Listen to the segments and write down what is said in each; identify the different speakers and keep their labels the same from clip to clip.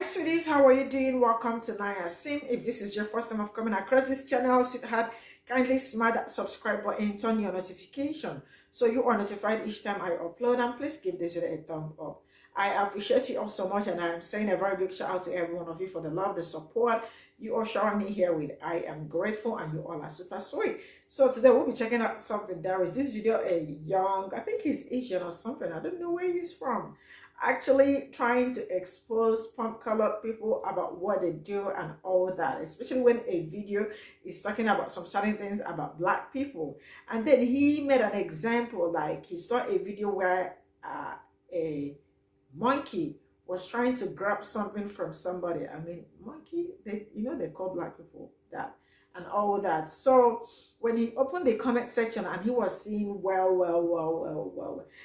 Speaker 1: Sweeties, how are you doing? Welcome to Naya Sim. If this is your first time of coming across this channel, sweetheart, kindly smash that subscribe button and turn your notification so you are notified each time I upload, and please give this video a thumb up. I appreciate you all so much, and I am saying a very big shout out to every one of you for the love, the support you all showering me here with. I am grateful, and you all are super sweet. So today we'll be checking out something. There is this video, a young, I think he's Asian or something, I don't know where he's from, actually trying to expose pump-colored people about what they do and all that, especially when a video is talking about some certain things about black people. And then he made an example, like he saw a video where a monkey was trying to grab something from somebody. I mean, monkey, they call black people that and all that. So when he opened the comment section and he was seeing well,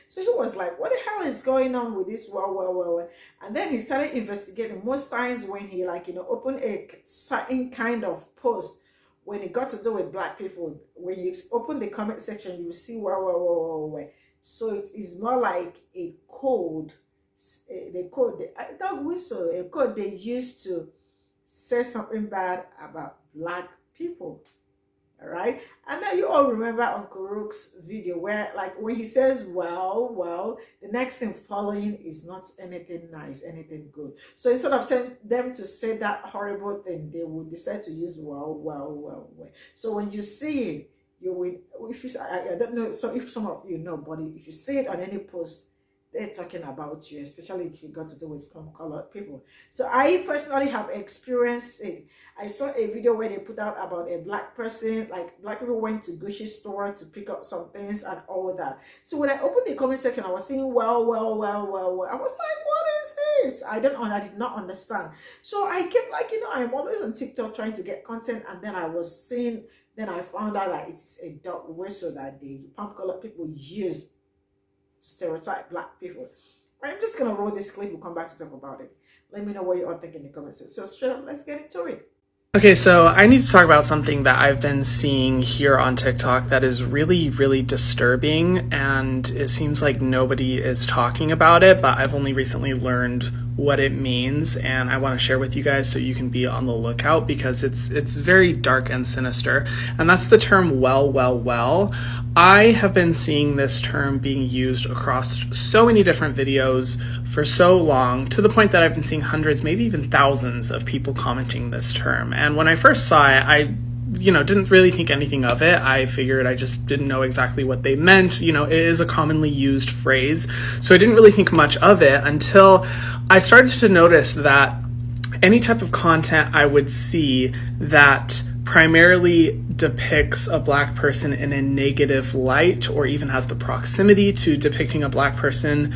Speaker 1: so he was like, what the hell is going on with this well? And then he started investigating. Most times when he opened a certain kind of post, when it got to do with black people, when you open the comment section, you will see well. So it is more like a code, a dog whistle, a code they used to say something bad about black people. All right, and now you all remember Uncle Rook's video where, like, when he says well, the next thing following is not anything nice, anything good. So instead of saying them to say that horrible thing, they would decide to use well. So when you see it, you will, if you, I don't know, so if some of you know, but if you see it on any post, they're talking about you, especially if you got to do with colored people. So I personally have experienced it. I saw a video where they put out about a black person, like black people went to Gucci store to pick up some things and all that. So when I opened the comment section, I was seeing well. I was like, what is this? I did not understand. So I kept I'm always on TikTok trying to get content, and then I was seeing, then I found out like it's a dog whistle that the palm colored people use stereotype black people. I'm just gonna roll this clip. We'll come back to talk about it. Let me know what you all think in the comments. So straight up, let's get into it.
Speaker 2: Okay, so I need to talk about something that I've been seeing here on TikTok that is really disturbing, and it seems like nobody is talking about it, but I've only recently learned what it means, and I want to share with you guys so you can be on the lookout, because it's very dark and sinister. And that's the term well. I have been seeing this term being used across so many different videos for so long, to the point that I've been seeing hundreds, maybe even thousands of people commenting this term. And when I first saw it, I didn't really think anything of it. I figured I just didn't know exactly what they meant. It is a commonly used phrase, so I didn't really think much of it until I started to notice that any type of content I would see that primarily depicts a black person in a negative light, or even has the proximity to depicting a black person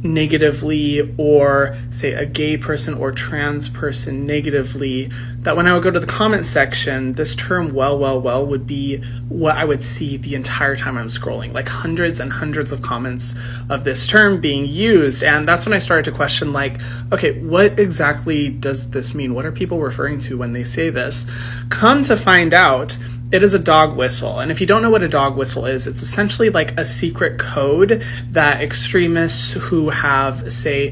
Speaker 2: negatively, or say a gay person or trans person negatively, that when I would go to the comment section, this term well would be what I would see the entire time I'm scrolling, like hundreds and hundreds of comments of this term being used. And that's when I started to question, like, okay, what exactly does this mean? What are people referring to when they say this? Come to find out, it is a dog whistle. And if you don't know what a dog whistle is, it's essentially like a secret code that extremists who have, say,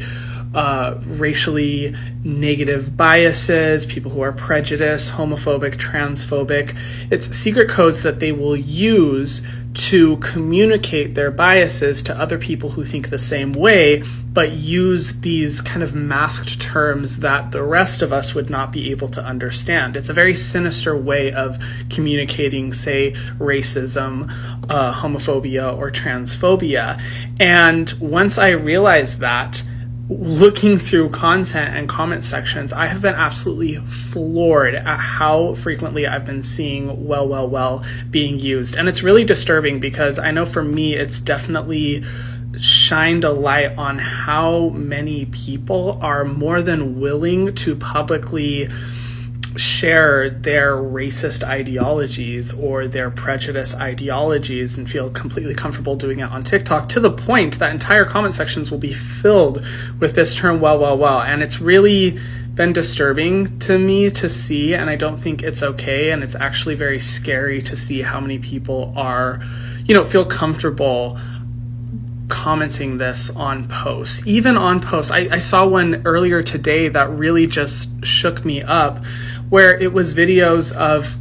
Speaker 2: racially negative biases, people who are prejudiced, homophobic, transphobic, it's secret codes that they will use to communicate their biases to other people who think the same way, but use these kind of masked terms that the rest of us would not be able to understand. It's a very sinister way of communicating, say, racism, homophobia, or transphobia. And once I realized that, looking through content and comment sections, I have been absolutely floored at how frequently I've been seeing well being used. And it's really disturbing, because I know for me, it's definitely shined a light on how many people are more than willing to publicly share their racist ideologies or their prejudice ideologies and feel completely comfortable doing it on TikTok, to the point that entire comment sections will be filled with this term well. And it's really been disturbing to me to see, and I don't think it's okay. And it's actually very scary to see how many people are, feel comfortable commenting this on posts, even on posts. I saw one earlier today that really just shook me up, where it was videos of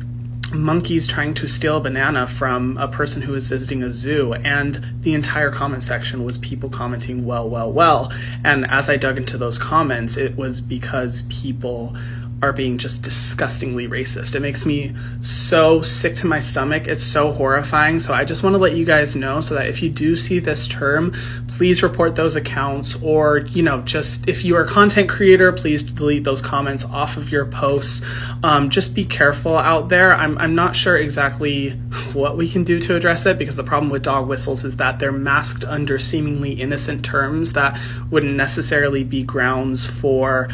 Speaker 2: monkeys trying to steal a banana from a person who was visiting a zoo, and the entire comment section was people commenting, well. And as I dug into those comments, it was because people are being just disgustingly racist. It makes me so sick to my stomach. It's so horrifying. So I just want to let you guys know, so that if you do see this term, please report those accounts, or, you know, just if you are a content creator, please delete those comments off of your posts. Just be careful out there. I'm not sure exactly what we can do to address it, because the problem with dog whistles is that they're masked under seemingly innocent terms that wouldn't necessarily be grounds for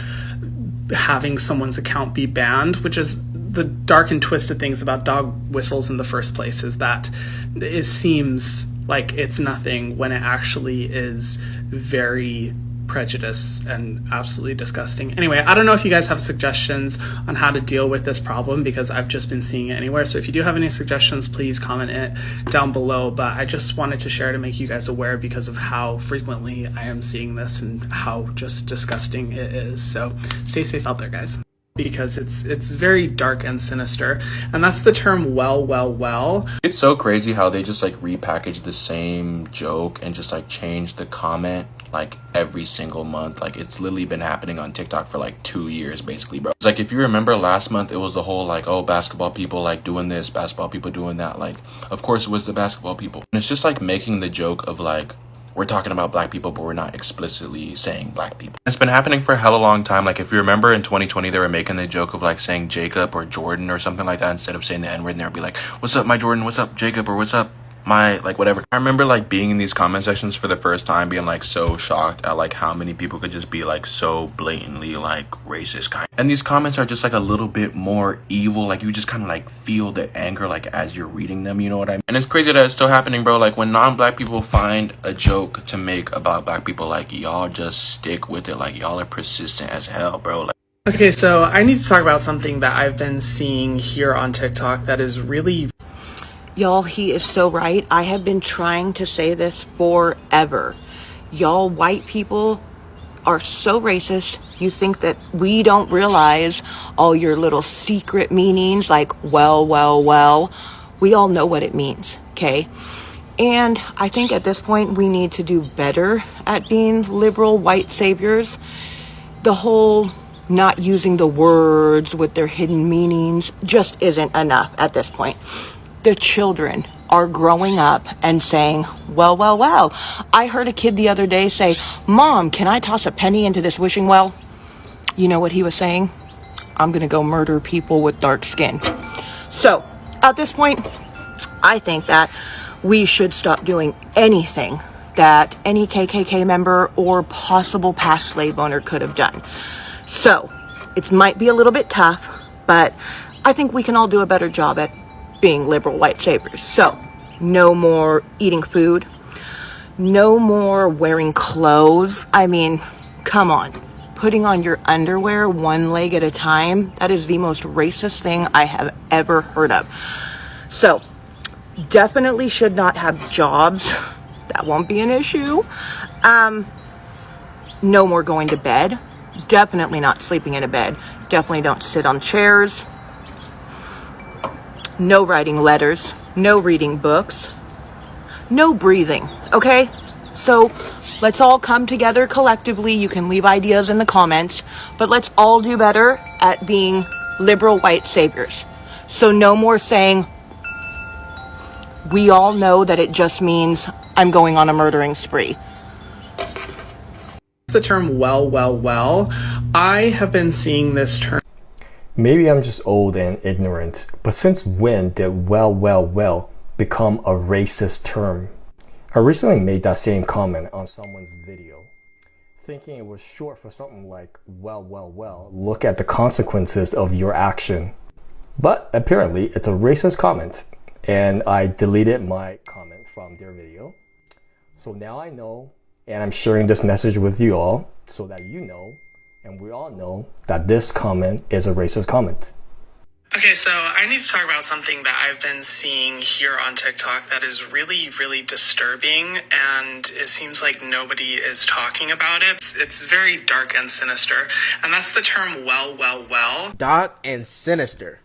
Speaker 2: having someone's account be banned, which is the dark and twisted things about dog whistles in the first place, is that it seems like it's nothing when it actually is very prejudiced and absolutely disgusting. Anyway, I don't know if you guys have suggestions on how to deal with this problem, because I've just been seeing it anywhere. So if you do have any suggestions, please comment it down below. But I just wanted to share to make you guys aware, because of how frequently I am seeing this and how just disgusting it is. So stay safe out there, guys, because it's very dark and sinister. And that's the term well.
Speaker 3: It's so crazy how they just like repackage the same joke and just like change the comment like every single month. Like, it's literally been happening on TikTok for like 2 years basically, bro. It's like, if you remember last month, it was the whole like, oh, basketball people like doing this, basketball people doing that. Like, of course it was the basketball people. And it's just like making the joke of like, we're talking about black people, but we're not explicitly saying black people. It's been happening for a hella long time. Like, if you remember in 2020, they were making the joke of like saying Jacob or Jordan or something like that instead of saying the N-word, and they would be like, what's up, my Jordan? What's up, Jacob? Or what's up, my, like, whatever. I remember like being in these comment sections for the first time, being like so shocked at like how many people could just be like so blatantly like racist kind. And these comments are just like a little bit more evil. Like, you just kind of like feel the anger like as you're reading them, you know what I mean? And it's crazy that it's still happening, bro. Like, when non-black people find a joke to make about black people, like, y'all just stick with it. Like, y'all are persistent as hell, bro. Like,
Speaker 2: okay, so I need to talk about something that I've been seeing here on TikTok that is really...
Speaker 4: Y'all, he is so right. I have been trying to say this forever. Y'all white people are so racist. You think that we don't realize all your little secret meanings, like well. We all know what it means, okay? And I think at this point we need to do better at being liberal white saviors. The whole not using the words with their hidden meanings just isn't enough at this point. The children are growing up and saying, well. I heard a kid the other day say, Mom, can I toss a penny into this wishing well? You know what he was saying? I'm going to go murder people with dark skin. So at this point, I think that we should stop doing anything that any KKK member or possible past slave owner could have done. So it might be a little bit tough, but I think we can all do a better job at being liberal white saviors. So no more eating food, no more wearing clothes. I mean, come on, putting on your underwear one leg at a time, that is the most racist thing I have ever heard of. So definitely should not have jobs. That won't be an issue. No more going to bed. Definitely not sleeping in a bed. Definitely don't sit on chairs. No writing letters, no reading books, no breathing, okay? So let's all come together collectively. You can leave ideas in the comments, but let's all do better at being liberal white saviors. So no more saying, we all know that it just means I'm going on a murdering spree.
Speaker 2: The term well. I have been seeing this term.
Speaker 5: Maybe I'm just old and ignorant, but since when did well become a racist term? I recently made that same comment on someone's video, thinking it was short for something like well, look at the consequences of your action. But apparently it's a racist comment, and I deleted my comment from their video. So now I know, and I'm sharing this message with you all so that you know, and we all know, that this comment is a racist comment.
Speaker 2: Okay, so I need to talk about something that I've been seeing here on TikTok that is really, really disturbing, and it seems like nobody is talking about it. It's very dark and sinister, and that's the term well.
Speaker 6: Dark and sinister.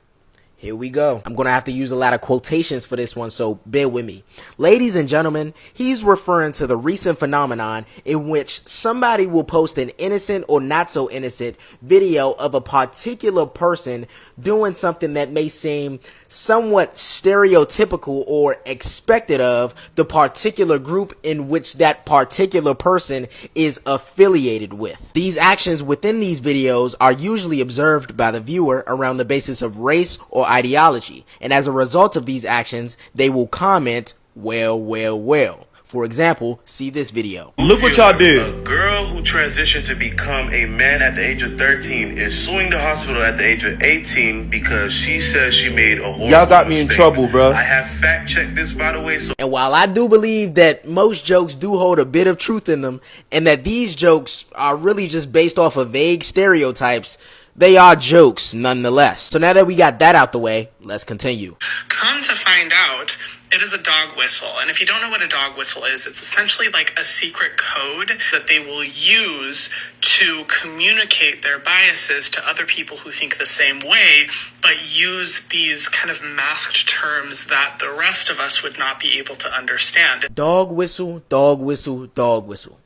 Speaker 6: Here we go. I'm going to have to use a lot of quotations for this one, so bear with me. Ladies and gentlemen, he's referring to the recent phenomenon in which somebody will post an innocent or not so innocent video of a particular person doing something that may seem somewhat stereotypical or expected of the particular group in which that particular person is affiliated with. These actions within these videos are usually observed by the viewer around the basis of race or ideology, and as a result of these actions, they will comment, well. For example, see this video.
Speaker 7: Look what y'all did. A girl who transitioned to become a man at the age of 13 is suing the hospital at the age of 18 because she says she made a horrible
Speaker 8: Y'all got me in
Speaker 7: mistake.
Speaker 8: trouble, bro.
Speaker 7: I have fact checked this, by the way. So
Speaker 6: And while I do believe that most jokes do hold a bit of truth in them, and that these jokes are really just based off of vague stereotypes, they are jokes nonetheless. So now that we got that out the way, let's continue.
Speaker 2: Come to find out, it is a dog whistle. And if you don't know what a dog whistle is, it's essentially like a secret code that they will use to communicate their biases to other people who think the same way, but use these kind of masked terms that the rest of us would not be able to understand.
Speaker 6: Dog whistle, dog whistle, dog whistle.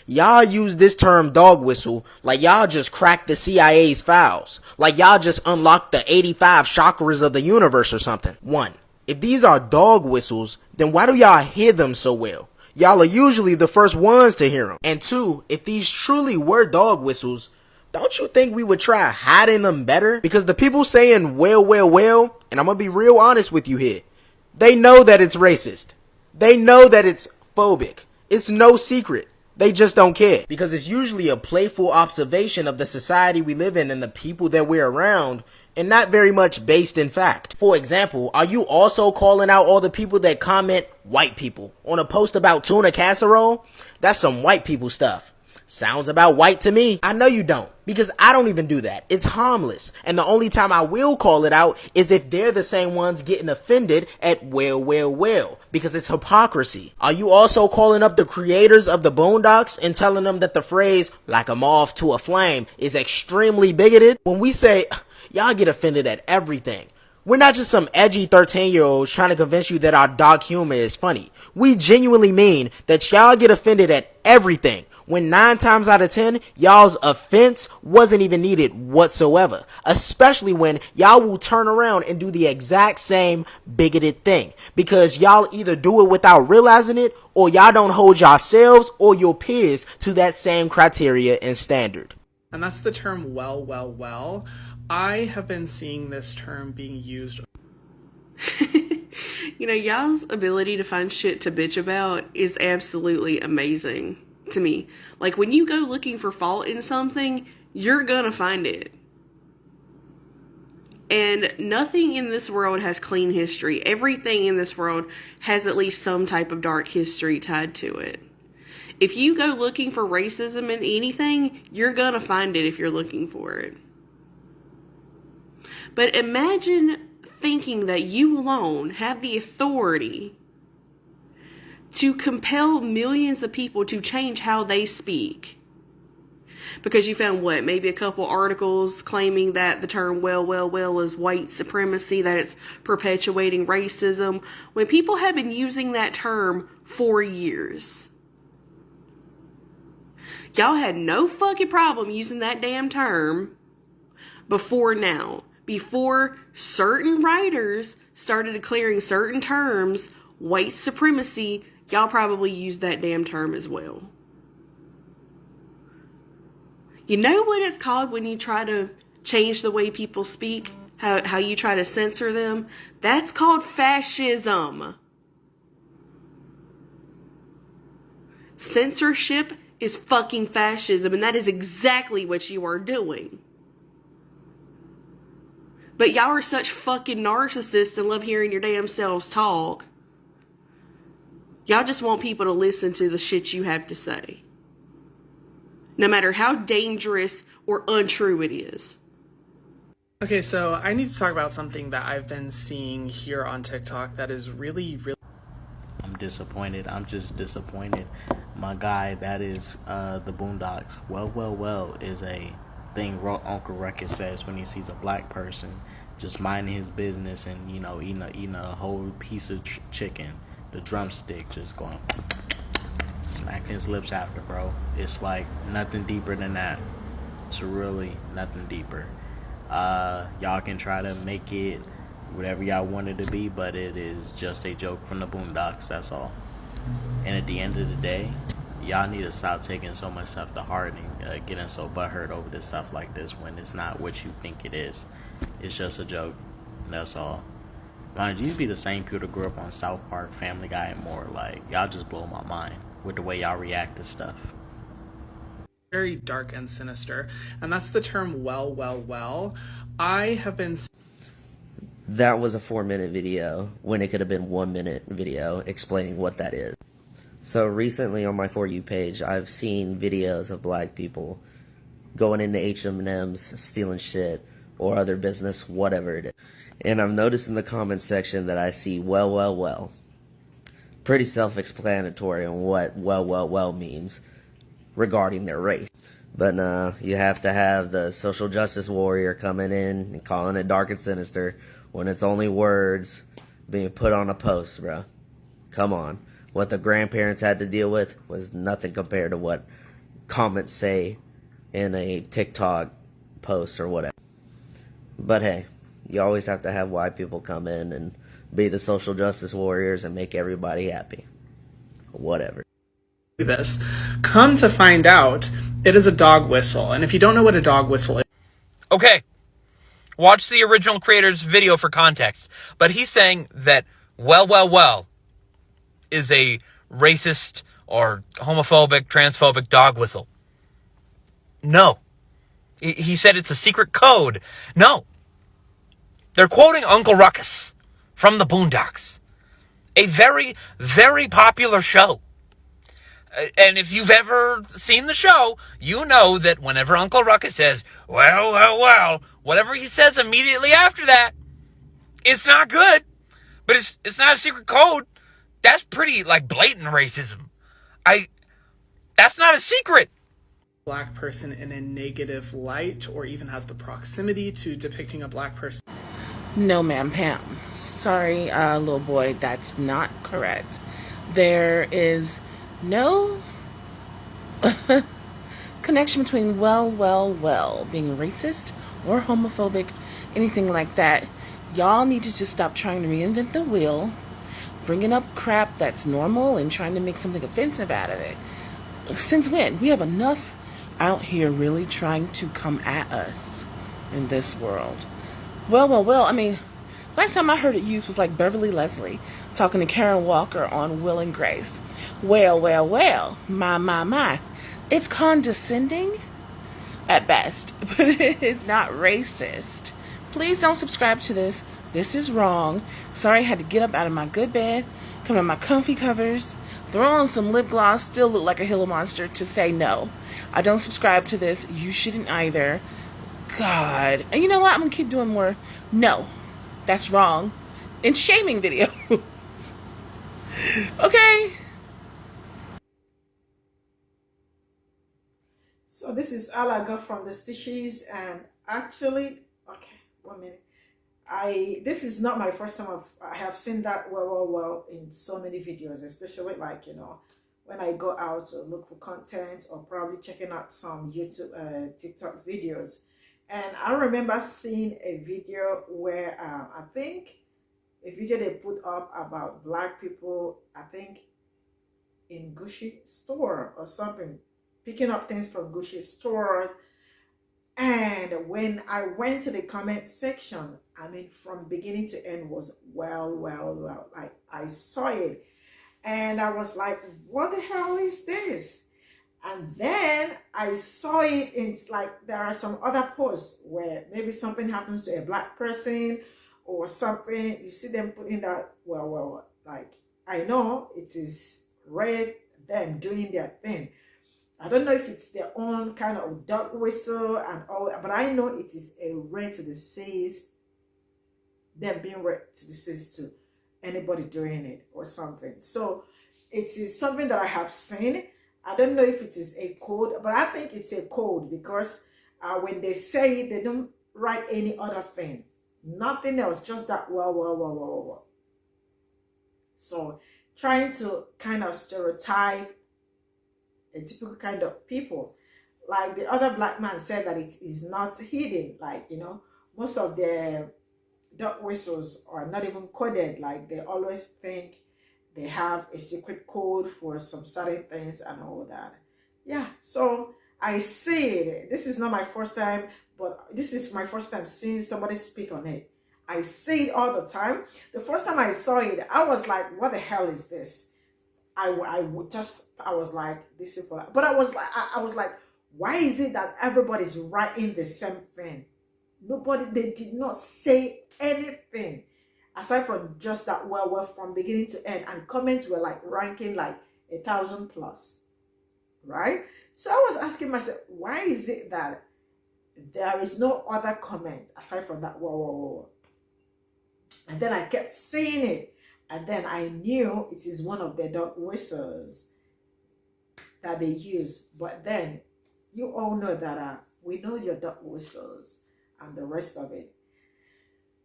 Speaker 6: Y'all use this term dog whistle like y'all just cracked the CIA's files. Like y'all just unlocked the 85 chakras of the universe or something. 1. If these are dog whistles, then why do y'all hear them so well? Y'all are usually the first ones to hear them. And 2, if these truly were dog whistles, don't you think we would try hiding them better? Because the people saying well, and I'm gonna be real honest with you here, they know that it's racist. They know that it's phobic. It's no secret. They just don't care, because it's usually a playful observation of the society we live in and the people that we're around, and not very much based in fact. For example, are you also calling out all the people that comment white people on a post about tuna casserole? That's some white people stuff. Sounds about white to me. I know you don't, because I don't even do that. It's harmless. And the only time I will call it out is if they're the same ones getting offended at well, because it's hypocrisy. Are you also calling up the creators of the Boondocks and telling them that the phrase, like a moth to a flame, is extremely bigoted? When we say, y'all get offended at everything, we're not just some edgy 13-year-olds trying to convince you that our dark humor is funny. We genuinely mean that y'all get offended at everything, when 9 times out of 10, y'all's offense wasn't even needed whatsoever. Especially when y'all will turn around and do the exact same bigoted thing. Because y'all either do it without realizing it, or y'all don't hold yourselves or your peers to that same criteria and standard.
Speaker 2: And that's the term well. I have been seeing this term being used.
Speaker 9: You know, y'all's ability to find shit to bitch about is absolutely amazing to me. Like, when you go looking for fault in something, you're gonna find it. And nothing in this world has clean history. Everything in this world has at least some type of dark history tied to it. If you go looking for racism in anything, you're gonna find it if you're looking for it. But imagine thinking that you alone have the authority to compel millions of people to change how they speak. Because you found maybe a couple articles claiming that the term well is white supremacy, that it's perpetuating racism, when people have been using that term for years. Y'all had no fucking problem using that damn term before now. Before certain writers started declaring certain terms white supremacy, y'all probably used that damn term as well. You know what it's called when you try to change the way people speak? How you try to censor them? That's called fascism. Censorship is fucking fascism, and that is exactly what you are doing. But y'all are such fucking narcissists and love hearing your damn selves talk. Y'all just want people to listen to the shit you have to say. No matter how dangerous or untrue it is.
Speaker 2: Okay, so I need to talk about something that I've been seeing here on TikTok that is really, really.
Speaker 6: I'm disappointed. I'm just disappointed. My guy, that is the Boondocks. Well is a thing Uncle Ruckus says when he sees a black person just minding his business and, you know, eating a whole piece of chicken, the drumstick just going smacking his lips after, bro. It's like nothing deeper than that. It's really nothing deeper. Y'all can try to make it whatever y'all want it to be, but it is just a joke from the Boondocks, that's all. And at the end of the day, y'all need to stop taking so much stuff to heart and getting so butthurt over this stuff like this when it's not what you think it is. It's just a joke, that's all. Mind you, be the same people that grew up on South Park, Family Guy, and more. Like, y'all just blow my mind with the way y'all react to stuff.
Speaker 2: Very dark and sinister, and that's the term well. I have been.
Speaker 8: That was a 4-minute video when it could have been 1-minute video explaining what that is. So recently on my For You page, I've seen videos of black people going into H&M's, stealing shit, or other business, whatever it is. And I've noticed in the comments section that I see well. Pretty self-explanatory on what well means regarding their race. But no, you have to have the social justice warrior coming in and calling it dark and sinister when it's only words being put on a post, bro. Come on. What the grandparents had to deal with was nothing compared to what comments say in a TikTok post or whatever. But hey, you always have to have white people come in and be the social justice warriors and make everybody happy. Whatever.
Speaker 2: This. Come to find out, it is a dog whistle. And if you don't know what a dog whistle is.
Speaker 10: Okay. Watch the original creator's video for context. But he's saying that well is a racist or homophobic, transphobic dog whistle. No. He said it's a secret code. No. They're quoting Uncle Ruckus from the Boondocks. A very, very popular show. And if you've ever seen the show, you know that whenever Uncle Ruckus says, well, whatever he says immediately after that, it's not good. But it's not a secret code. That's pretty, like, blatant racism. That's not a secret.
Speaker 2: Black person in a negative light or even has the proximity to depicting a black person.
Speaker 11: No, ma'am, Pam. Sorry, little boy, that's not correct. There is no connection between well being racist or homophobic, anything like that. Y'all need to just stop trying to reinvent the wheel, bringing up crap that's normal and trying to make something offensive out of it. Since when? We have enough out here really trying to come at us in this world. Well, I mean, last time I heard it used was like Beverly Leslie talking to Karen Walker on Will and Grace. Well, my. It's condescending at best, but it is not racist. Please don't subscribe to this. This is wrong. Sorry I had to get up out of my good bed, come out of my comfy covers, throw on some lip gloss, still look like a Gila monster to say no. I don't subscribe to this. You shouldn't either. God. And you know what? I'm going to keep doing more. No. That's wrong. And shaming videos. Okay.
Speaker 1: So this is all I got from the stitches, and actually, okay, 1 minute. This is not my first time I have seen that well in so many videos, especially like, you know, when I go out to look for content or probably checking out some YouTube, TikTok videos. And I remember seeing a video where I think a video they put up about black people, I think in Gucci store or something, picking up things from Gucci stores. And when I went to the comment section, I mean, from beginning to end was well. Like, I saw it and I was like, what the hell is this? And then I saw it in, like, there are some other posts where maybe something happens to a black person or something. You see them putting that, well, like, I know it is red, them doing their thing. I don't know if it's their own kind of dog whistle and all, but I know it is a rare to deceased, them being rare to deceased to anybody doing it or something. So it is something that I have seen. I don't know if it is a code, but I think it's a code because when they say it, they don't write any other thing. Nothing else, just that well. So trying to kind of stereotype a typical kind of people. Like the other black man said that it is not hidden. Like, you know, most of their dog whistles are not even coded. Like they always think they have a secret code for some certain things and all that. Yeah, so I see it. This is not my first time, but this is my first time seeing somebody speak on it. I see it all the time. The first time I saw it, I was like, what the hell is this? I was like, this is, but I was like, why is it that everybody's writing the same thing? Nobody, they did not say anything aside from just that well from beginning to end, and comments were like ranking like 1,000 plus, right? So I was asking myself, why is it that there is no other comment aside from that well? And then I kept seeing it. And then I knew it is one of the dog whistles that they use. But then you all know that we know your dog whistles and the rest of it.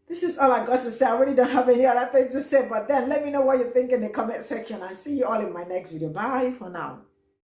Speaker 1: This is all I got to say. I really don't have any other thing to say. But then let me know what you think in the comment section. I'll see you all in my next video. Bye for now.